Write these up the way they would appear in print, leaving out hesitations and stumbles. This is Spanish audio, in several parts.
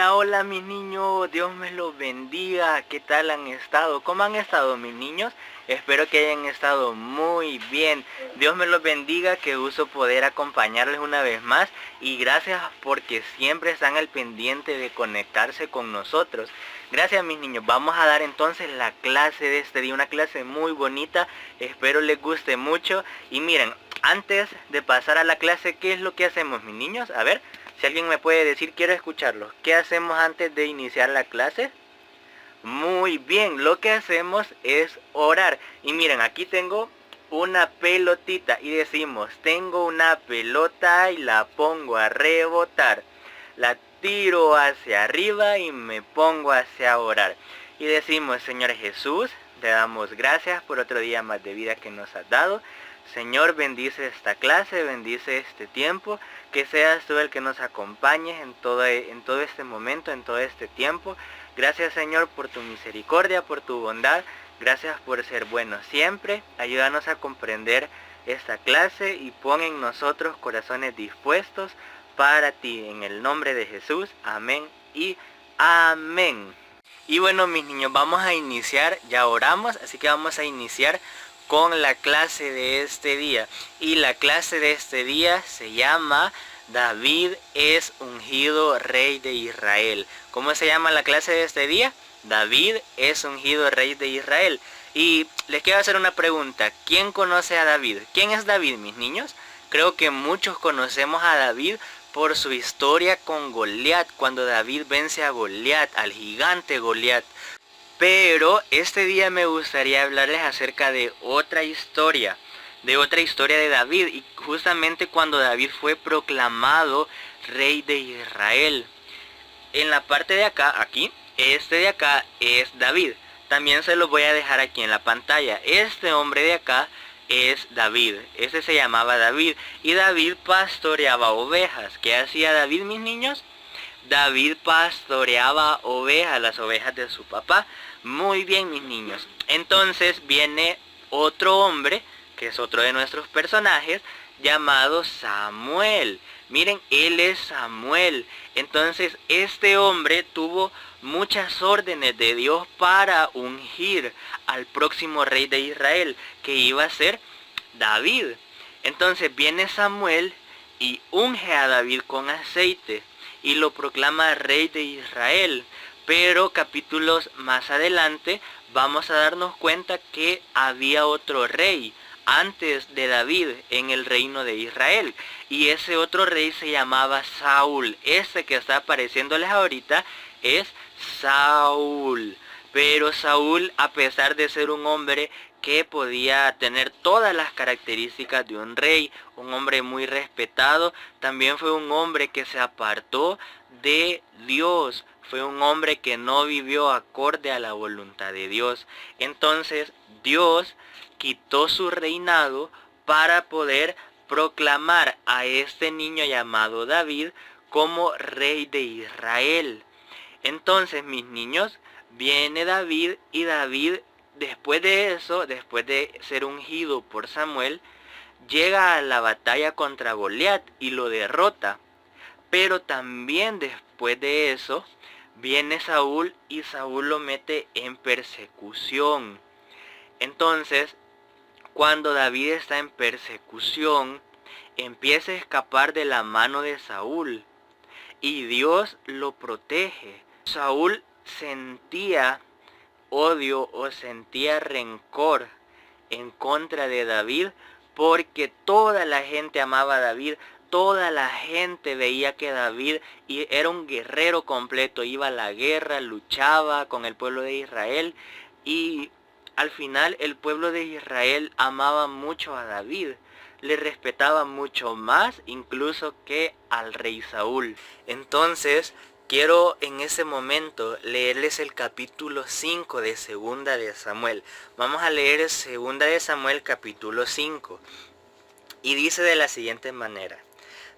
Hola, hola mis niños, Dios me los bendiga. ¿Qué tal han estado? ¿Cómo han estado mis niños? Espero que hayan estado muy bien. Dios me los bendiga, qué gusto poder acompañarles una vez más. Y gracias porque siempre están al pendiente de conectarse con nosotros. Gracias mis niños, vamos a dar entonces la clase de este día, una clase muy bonita. Espero les guste mucho. Y miren, antes de pasar a la clase, ¿qué es lo que hacemos mis niños? A ver. Si alguien me puede decir, quiero escucharlos. ¿Qué hacemos antes de iniciar la clase? Muy bien, lo que hacemos es orar. Y miren, aquí tengo una pelotita y decimos, tengo una pelota y la pongo a rebotar. La tiro hacia arriba y me pongo hacia orar. Y decimos, Señor Jesús, te damos gracias por otro día más de vida que nos has dado. Señor, bendice esta clase, bendice este tiempo, que seas tú el que nos acompañes en todo este momento, en todo este tiempo. Gracias Señor por tu misericordia, por tu bondad, gracias por ser bueno siempre. Ayúdanos a comprender esta clase y pon en nosotros corazones dispuestos para ti, en el nombre de Jesús, amén y amén. Y bueno mis niños, vamos a iniciar, ya oramos, así que vamos a iniciar con la clase de este día. Y la clase de este día se llama David es ungido rey de Israel. ¿Cómo se llama la clase de este día? David es ungido rey de Israel. Y les quiero hacer una pregunta. ¿Quién conoce a David? ¿Quién es David, mis niños? Creo que muchos conocemos a David por su historia con Goliat, cuando David vence a Goliat, al gigante Goliat. Pero este día me gustaría hablarles acerca de otra historia de David, y justamente cuando David fue proclamado rey de Israel. En la parte de acá, aquí, este de acá es David. También se los voy a dejar aquí en la pantalla. Este hombre de acá es David. Este se llamaba David. Y David pastoreaba ovejas. ¿Qué hacía David, mis niños? David pastoreaba ovejas, las ovejas de su papá. Muy bien, mis niños. Entonces viene otro hombre, que es otro de nuestros personajes, llamado Samuel. Miren, él es Samuel. Entonces este hombre tuvo muchas órdenes de Dios para ungir al próximo rey de Israel, que iba a ser David. Entonces viene Samuel y unge a David con aceite y lo proclama rey de Israel. Pero capítulos más adelante vamos a darnos cuenta que había otro rey antes de David en el reino de Israel. Y ese otro rey se llamaba Saúl. Este que está apareciéndoles ahorita es Saúl. Pero Saúl, a pesar de ser un hombre que podía tener todas las características de un rey, un hombre muy respetado, también fue un hombre que se apartó de Dios. Fue un hombre que no vivió acorde a la voluntad de Dios. Entonces Dios quitó su reinado para poder proclamar a este niño llamado David como rey de Israel. Entonces, mis niños, viene David y David, después de eso, después de ser ungido por Samuel, llega a la batalla contra Goliat y lo derrota. Pero también después de eso, viene Saúl y Saúl lo mete en persecución. Entonces, cuando David está en persecución, empieza a escapar de la mano de Saúl y Dios lo protege. Saúl sentía odio o sentía rencor en contra de David porque toda la gente amaba a David. Toda la gente veía que David era un guerrero completo, iba a la guerra, luchaba con el pueblo de Israel y al final el pueblo de Israel amaba mucho a David, le respetaba mucho más incluso que al rey Saúl. Entonces quiero en ese momento leerles el capítulo 5 de Segunda de Samuel. Vamos a leer Segunda de Samuel capítulo 5 y dice de la siguiente manera.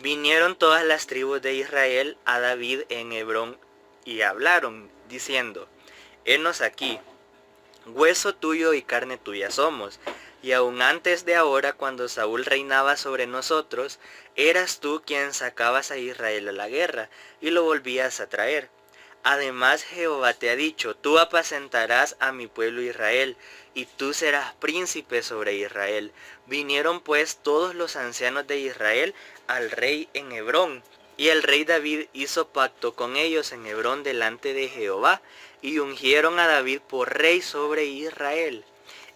Vinieron todas las tribus de Israel a David en Hebrón y hablaron, diciendo, henos aquí, hueso tuyo y carne tuya somos, y aun antes de ahora, cuando Saúl reinaba sobre nosotros, eras tú quien sacabas a Israel a la guerra, y lo volvías a traer. Además Jehová te ha dicho, tú apacentarás a mi pueblo Israel, y tú serás príncipe sobre Israel. Vinieron pues todos los ancianos de Israel al rey en Hebrón, y el rey David hizo pacto con ellos en Hebrón delante de Jehová, y ungieron a David por rey sobre Israel.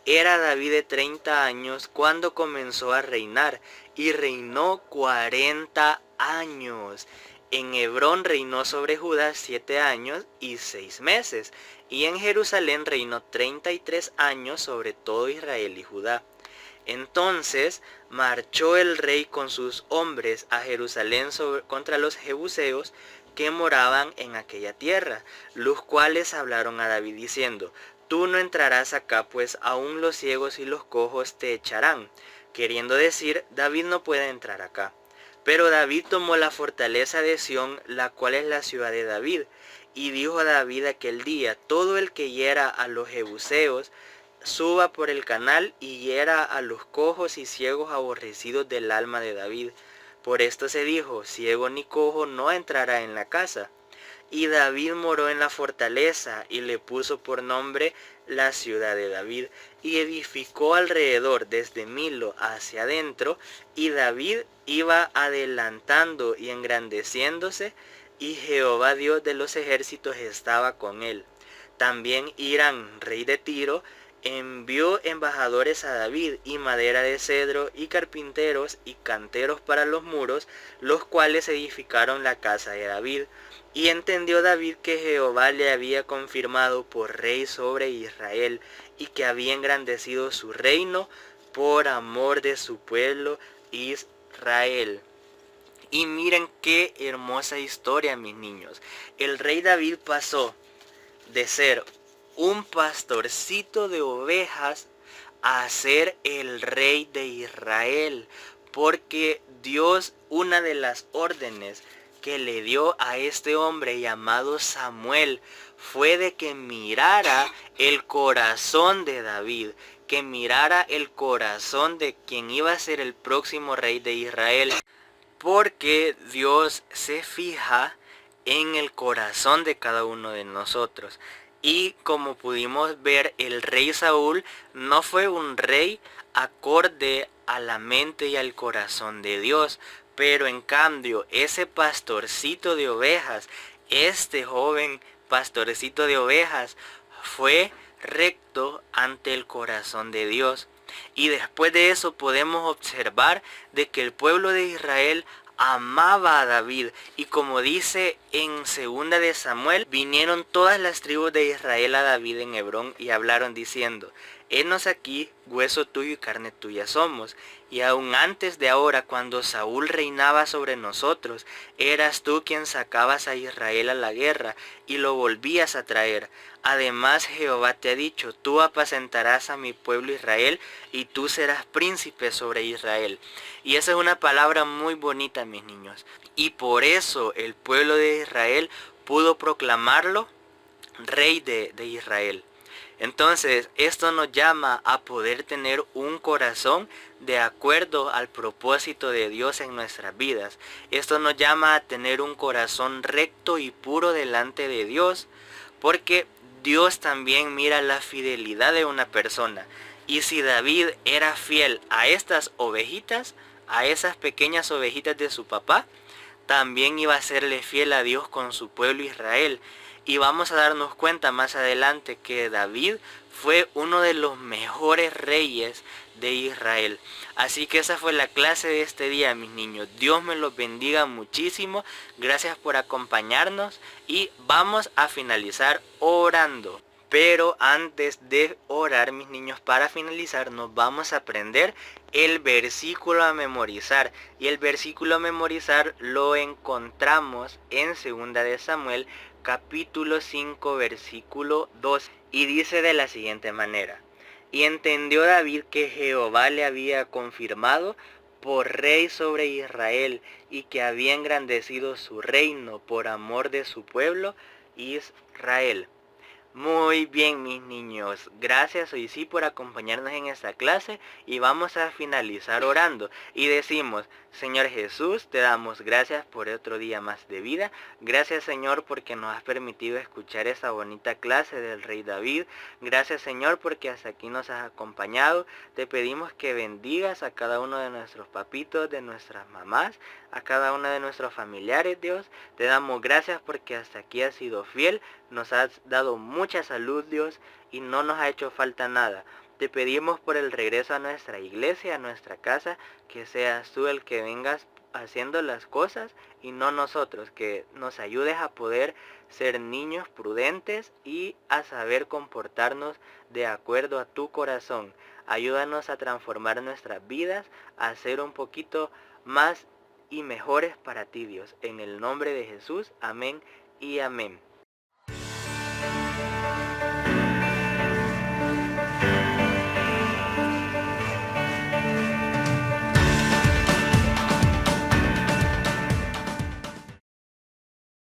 Era David de 30 años cuando comenzó a reinar, y reinó 40 años. En Hebrón reinó sobre Judá 7 años y 6 meses, y en Jerusalén reinó 33 años sobre todo Israel y Judá. Entonces marchó el rey con sus hombres a Jerusalén contra los jebuseos que moraban en aquella tierra, los cuales hablaron a David diciendo, tú no entrarás acá, pues aún los ciegos y los cojos te echarán. Queriendo decir, David no puede entrar acá. Pero David tomó la fortaleza de Sión, la cual es la ciudad de David, y dijo a David aquel día, todo el que hiera a los jebuseos, suba por el canal y hiera a los cojos y ciegos aborrecidos del alma de David. Por esto se dijo, ciego ni cojo no entrará en la casa. Y David moró en la fortaleza y le puso por nombre la ciudad de David, y edificó alrededor desde Milo hacia adentro, y David iba adelantando y engrandeciéndose, y Jehová Dios de los ejércitos estaba con él. También Hirán, rey de Tiro, envió embajadores a David, y madera de cedro, y carpinteros, y canteros para los muros, los cuales edificaron la casa de David. Y entendió David que Jehová le había confirmado por rey sobre Israel, y que había engrandecido su reino por amor de su pueblo Israel. Y miren qué hermosa historia, mis niños. El rey David pasó de ser un pastorcito de ovejas a ser el rey de Israel, porque Dios, una de las órdenes que le dio a este hombre llamado Samuel, fue de que mirara el corazón de David, que mirara el corazón de quien iba a ser el próximo rey de Israel, porque Dios se fija en el corazón de cada uno de nosotros. Y como pudimos ver, el rey Saúl no fue un rey acorde a la mente y al corazón de Dios, pero en cambio ese pastorcito de ovejas, este joven pastorcito de ovejas, fue recto ante el corazón de Dios. Y después de eso podemos observar de que el pueblo de Israel amaba a David, y como dice en 2 de Samuel, vinieron todas las tribus de Israel a David en Hebrón y hablaron diciendo, henos aquí, hueso tuyo y carne tuya somos. Y aún antes de ahora, cuando Saúl reinaba sobre nosotros, eras tú quien sacabas a Israel a la guerra y lo volvías a traer. Además Jehová te ha dicho, tú apacentarás a mi pueblo Israel, y tú serás príncipe sobre Israel. Y esa es una palabra muy bonita, mis niños. Y por eso el pueblo de Israel pudo proclamarlo rey de Israel. Entonces, esto nos llama a poder tener un corazón de acuerdo al propósito de Dios en nuestras vidas. Esto nos llama a tener un corazón recto y puro delante de Dios, porque Dios también mira la fidelidad de una persona. Y si David era fiel a estas ovejitas, a esas pequeñas ovejitas de su papá, también iba a serle fiel a Dios con su pueblo Israel. Y vamos a darnos cuenta más adelante que David fue uno de los mejores reyes de Israel. Así que esa fue la clase de este día, mis niños. Dios me los bendiga muchísimo. Gracias por acompañarnos y vamos a finalizar orando. Pero antes de orar, mis niños, para finalizar nos vamos a aprender el versículo a memorizar. Y el versículo a memorizar lo encontramos en 2 de Samuel, capítulo 5, versículo 2. Y dice de la siguiente manera. Y entendió David que Jehová le había confirmado por rey sobre Israel, y que había engrandecido su reino por amor de su pueblo Israel. Muy bien, mis niños. Gracias hoy sí por acompañarnos en esta clase y vamos a finalizar orando. Y decimos, Señor Jesús, te damos gracias por otro día más de vida. Gracias, Señor, porque nos has permitido escuchar esta bonita clase del Rey David. Gracias, Señor, porque hasta aquí nos has acompañado. Te pedimos que bendigas a cada uno de nuestros papitos, de nuestras mamás, a cada uno de nuestros familiares, Dios. Te damos gracias porque hasta aquí has sido fiel. Nos has dado mucha salud, Dios, y no nos ha hecho falta nada. Te pedimos por el regreso a nuestra iglesia, a nuestra casa, que seas tú el que vengas haciendo las cosas y no nosotros, que nos ayudes a poder ser niños prudentes y a saber comportarnos de acuerdo a tu corazón. Ayúdanos a transformar nuestras vidas, a ser un poquito más y mejores para ti, Dios. En el nombre de Jesús, amén y amén.